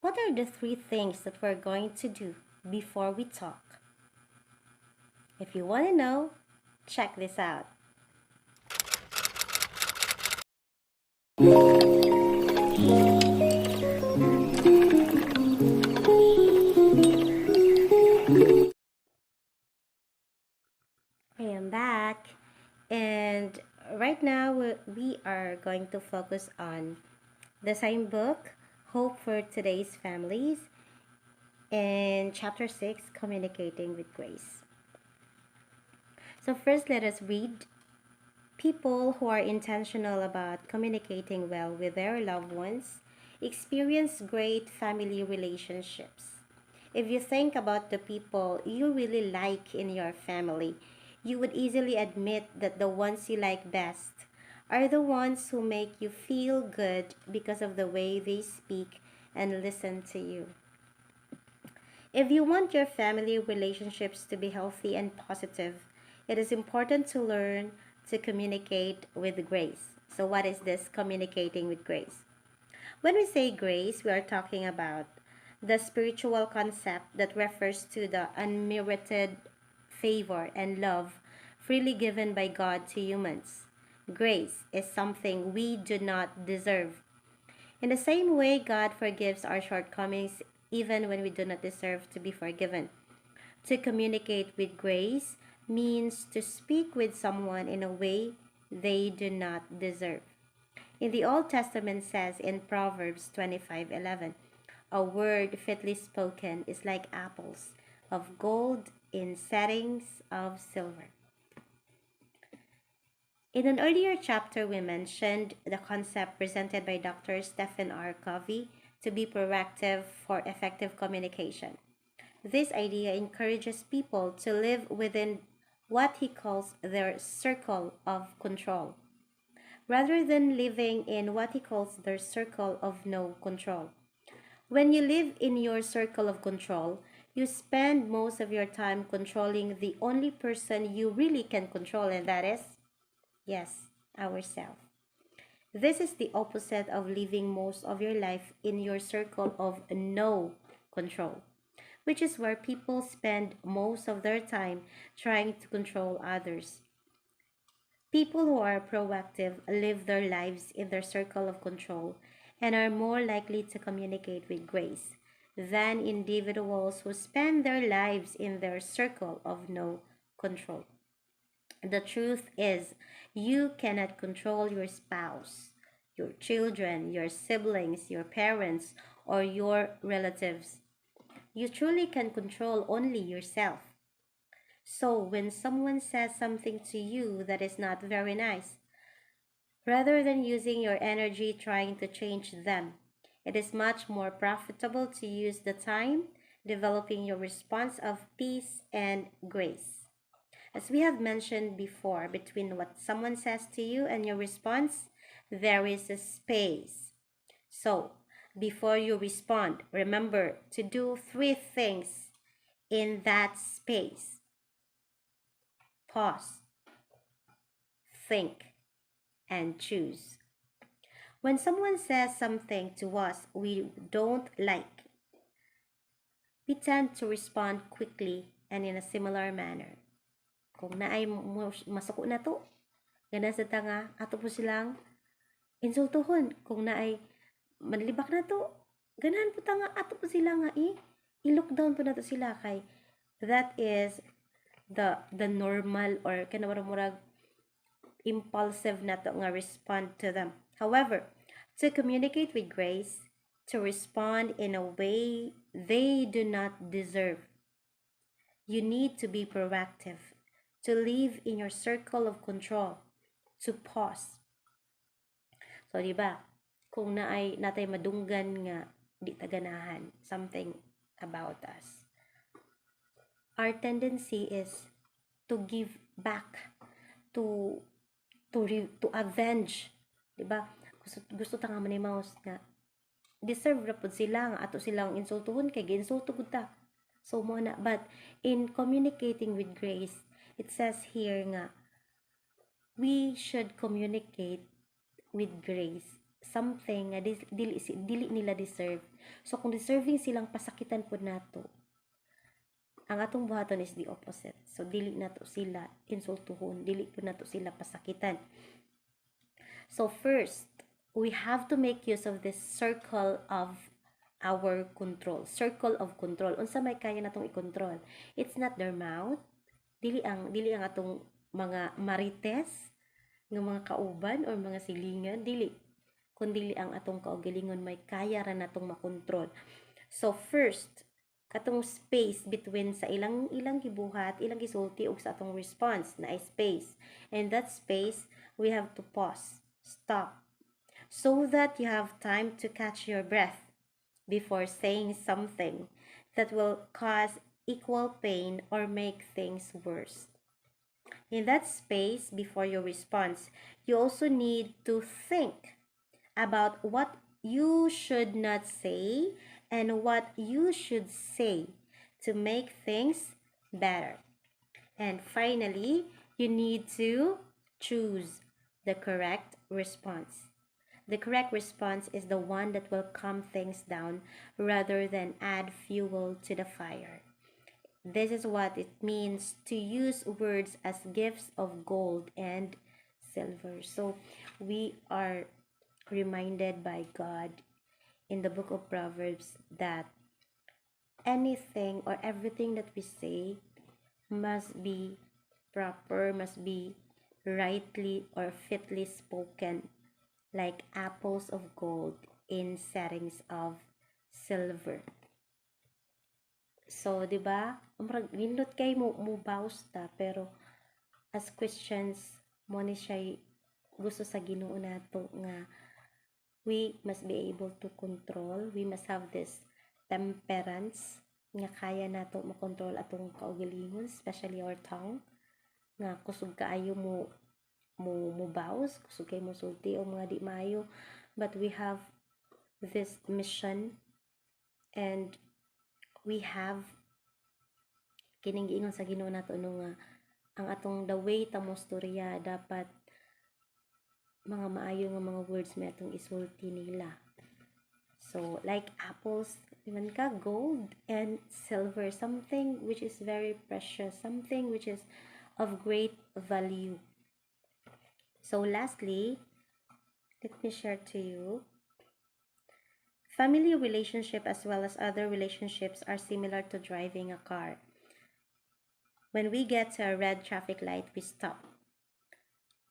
What are the three things that we're going to do before we talk? If you want to know, check this out. I am back, and right now we are going to focus on the same book, Hope for Today's Families, in Chapter 6, Communicating with Grace. So, first, let us read. People who are intentional about communicating well with their loved ones experience great family relationships. If you think about the people you really like in your family, you would easily admit that the ones you like best are the ones who make you feel good because of the way they speak and listen to you. If you want your family relationships to be healthy and positive, it is important to learn to communicate with grace. So, what is this communicating with grace? When we say grace, we are talking about the spiritual concept that refers to the unmerited favor and love freely given by God to humans. Grace is something we do not deserve. In the same way, God forgives our shortcomings even when we do not deserve to be forgiven. To communicate with grace means to speak with someone in a way they do not deserve. In the Old Testament says in Proverbs 25:11, a word fitly spoken is like apples of gold in settings of silver. In an earlier chapter, we mentioned the concept presented by Dr. Stephen R. Covey to be proactive for effective communication. This idea encourages people to live within what he calls their circle of control, rather than living in what he calls their circle of no control. When you live in your circle of control, you spend most of your time controlling the only person you really can control, and that is, yes, ourselves. This is the opposite of living most of your life in your circle of no control, which is where people spend most of their time trying to control others. People who are proactive live their lives in their circle of control and are more likely to communicate with grace than individuals who spend their lives in their circle of no control. The truth is, you cannot control your spouse, your children, your siblings, your parents, or your relatives. You truly can control only yourself. So, when someone says something to you that is not very nice, rather than using your energy trying to change them, it is much more profitable to use the time developing your response of peace and grace. As we have mentioned before, between what someone says to you and your response, there is a space. So, before you respond, remember to do three things in that space: pause, think, and choose. When someone says something to us we don't like, we tend to respond quickly and in a similar manner. Kung naay masuko na to, gana sa tanga, ato po silang insultuhon. Kung naay manlibak na to, ganahan po tanga, ato po sila nga i-lockdown po na to sila kay that is the normal or kanawara-murag impulsive na to nga respond to them. However, to communicate with grace, to respond in a way they do not deserve, you need to be proactive, to live in your circle of control, to pause. So, di ba, kung naay natay madunggan nga di taganahan something about us, our tendency is to give back, to to avenge, di ba? Gusto ta nga manimaos nga deserve ra pud sila nga ato silang insultuhon kay ginsulto gud ta. So mo na, but in communicating with grace, it says here nga we should communicate with grace something nga dili nila deserve. So kung deserving silang pasakitan po nato, ang atong buhaton is the opposite. So dili nato sila insultuhon, dili po nato sila pasakitan. So first, we have to make use of this circle of our control. Circle of control. Unsa may kaya natong i-control? It's not their mouth. Dili ang atong mga marites ng mga kauban or mga silingan, dili. Kundi ang atong kaugalingon may kaya ra natong makontrol. So first, katong space between sa ilang gibuhat, ilang gisulti ug sa atong response na ay space. And that space, we have to pause, stop, so that you have time to catch your breath before saying something that will cause equal pain or make things worse. In that space before your response, you also need to think about what you should not say and what you should say to make things better. And finally, you need to choose the correct response. The correct response is the one that will calm things down rather than add fuel to the fire. This is what it means to use words as gifts of gold and silver. So we are reminded by God in the book of Proverbs that anything or everything that we say must be proper, must be rightly or fitly spoken, like apples of gold in settings of silver. So, di ba? Nindot kay mo bawas ta, pero as Christians, mo ni siya gusto sa Ginoo nato nga we must be able to control, we must have this temperance nga kaya nato makontrol atong kaugalingon, especially our tongue, nga kusog kaayo mo bawas, kusog kay mo sulti o mga di maayo, but we have this mission and we have kining giingon sa Ginoo nato nga ang atong the way ta mo storya dapat mga maayo nga mga words may atong isulti nila. So like apples, even ka gold and silver, something which is very precious, something which is of great value. So lastly, let me share to you, family relationship as well as other relationships are similar to driving a car. When we get to a red traffic light, we stop.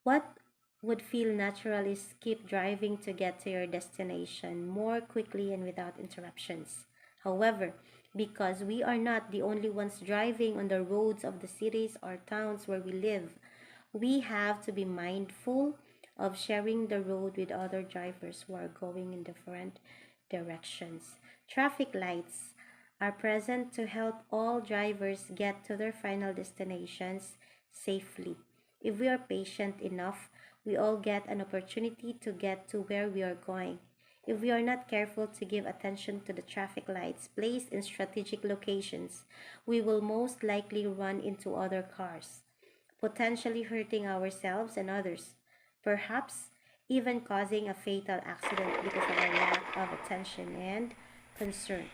What would feel natural is keep driving to get to your destination more quickly and without interruptions. However, because we are not the only ones driving on the roads of the cities or towns where we live, we have to be mindful of sharing the road with other drivers who are going in different directions. Traffic lights are present to help all drivers get to their final destinations safely. If we are patient enough, we all get an opportunity to get to where we are going. If we are not careful to give attention to the traffic lights placed in strategic locations, we will most likely run into other cars, potentially hurting ourselves and others, perhaps even causing a fatal accident because of our lack of attention and concern.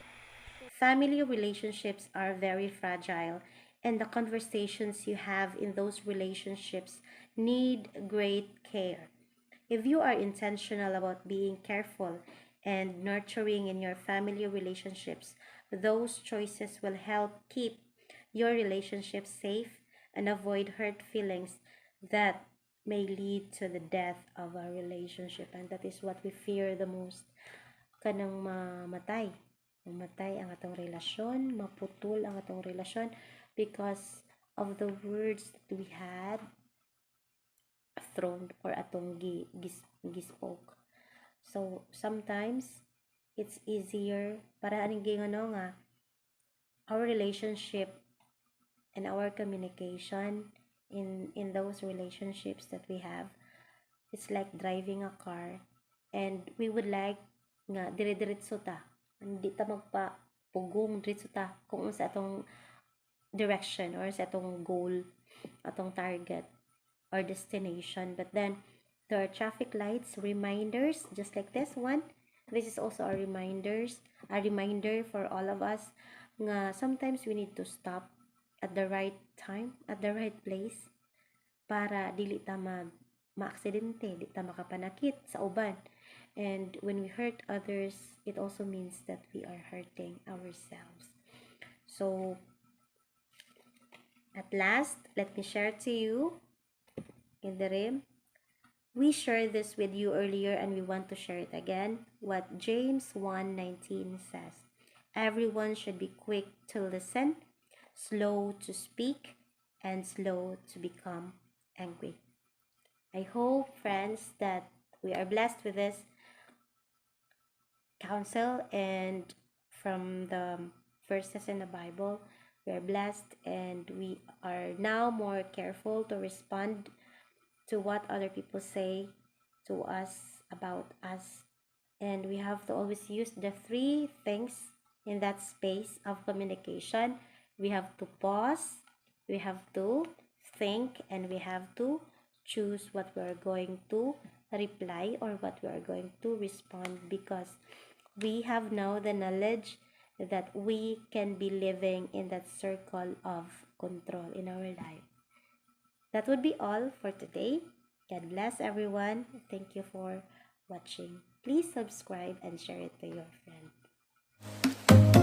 Family relationships are very fragile, and the conversations you have in those relationships need great care. If you are intentional about being careful and nurturing in your family relationships, those choices will help keep your relationship safe and avoid hurt feelings that may lead to the death of a relationship. And that is what we fear the most. Kanang mamatay ang atong relasyon, maputol ang atong relasyon because of the words that we had thrown or atong gispoke. So sometimes it's easier para aning gingono nga our relationship and our communication in those relationships that we have, it's like driving a car and we would like nga dire-diretso ta, hindi ta magpa pugong diretso ta kung sa atong direction or sa atong goal, atong target or destination, but then There are traffic lights, reminders, just like this one. This is also a reminder for all of us nga sometimes we need to stop at the right time, at the right place para dili ta maaksidente, di ta makapanakit sa uban. And when we hurt others, it also means that we are hurting ourselves. So at last, let me share to you in the rim. We shared this with you earlier and we want to share it again. What James 1:19 says. Everyone should be quick to listen, slow to speak, and slow to become angry. I hope, friends, that we are blessed with this counsel and from the verses in the Bible. We are blessed and we are now more careful to respond to what other people say to us about us. And we have to always use the three things in that space of communication. We have to pause, we have to think, and we have to choose what we are going to reply or what we are going to respond, because we have now the knowledge that we can be living in that circle of control in our life. That would be all for today. God bless everyone. Thank you for watching. Please subscribe and share it to your friends.